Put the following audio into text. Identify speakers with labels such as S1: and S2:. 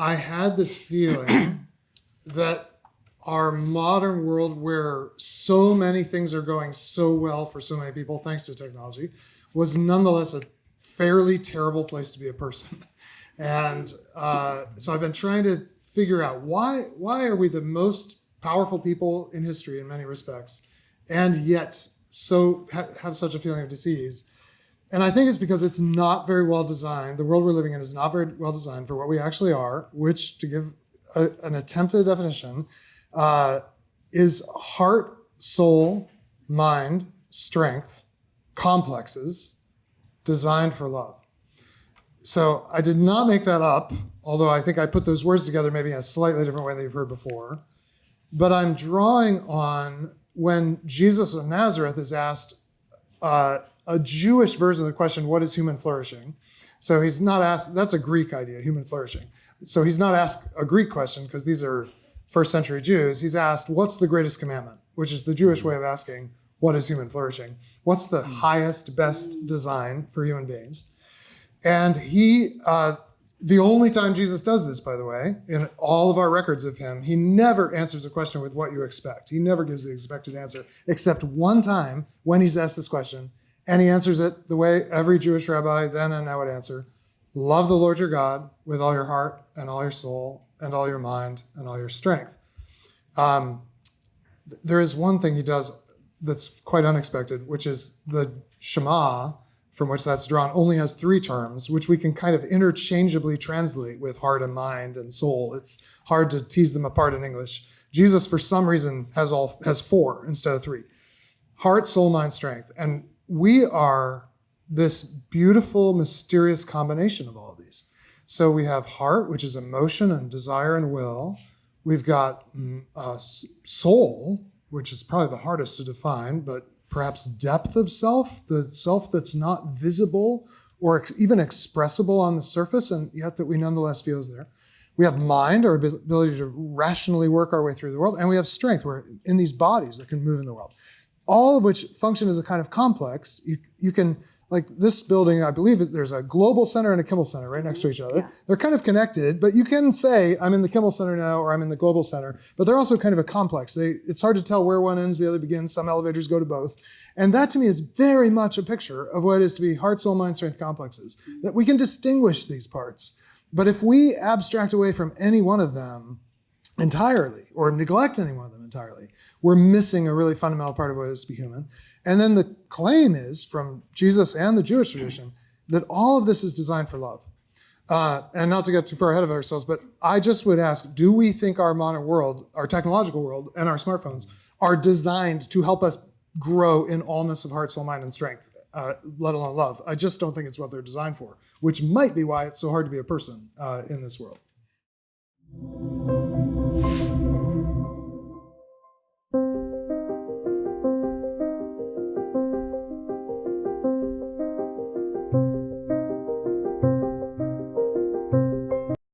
S1: I had this feeling that our modern world, where so many things are going so well for so many people thanks to technology, was nonetheless a fairly terrible place to be a person. And so I've been trying to figure out why are we the most powerful people in history in many respects, and yet so have such a feeling of disease. And I think it's because it's not very well designed. The world we're living in is not very well designed for what we actually are, which, to give an attempt at a definition, is heart, soul, mind, strength, complexes designed for love. So I did not make that up, although I think I put those words together maybe in a slightly different way than you've heard before. But I'm drawing on when Jesus of Nazareth is asked a Jewish version of the question, what is human flourishing? So he's not asked, that's a Greek idea, human flourishing. So he's not asked a Greek question because these are first century Jews. He's asked, what's the greatest commandment? Which is the Jewish way of asking, what is human flourishing? What's the highest, best design for human beings? And the only time Jesus does this, by the way, in all of our records of him, he never answers a question with what you expect. He never gives the expected answer, except one time when he's asked this question, and he answers it the way every Jewish rabbi then and now would answer: love the Lord your God with all your heart and all your soul and all your mind and all your strength. There is one thing he does that's quite unexpected, which is the Shema, from which that's drawn, only has 3 terms, which we can kind of interchangeably translate with heart and mind and soul. It's hard to tease them apart in English. Jesus, for some reason, has 4 instead of 3. Heart, soul, mind, strength. And we are this beautiful, mysterious combination of all of these. So we have heart, which is emotion and desire and will. We've got soul, which is probably the hardest to define, but perhaps depth of self, the self that's not visible or even expressible on the surface, and yet that we nonetheless feel is there. We have mind, our ability to rationally work our way through the world, and we have strength. We're in these bodies that can move in the world. All of which function as a kind of complex. You can, like this building, I believe that there's a Global Center and a Kimmel Center right next to each other. Yeah. They're kind of connected, but you can say, I'm in the Kimmel Center now, or I'm in the Global Center, but they're also kind of a complex. It's hard to tell where one ends, the other begins. Some elevators go to both. And that to me is very much a picture of what it is to be heart, soul, mind, strength complexes, that we can distinguish these parts. But if we abstract away from any one of them entirely, or neglect any one of them entirely, we're missing a really fundamental part of what it is to be human. And then the claim is, from Jesus and the Jewish tradition, that all of this is designed for love. And not to get too far ahead of ourselves, but I just would ask, do we think our modern world, our technological world, and our smartphones are designed to help us grow in allness of heart, soul, mind, and strength, let alone love? I just don't think it's what they're designed for, which might be why it's so hard to be a person in this world.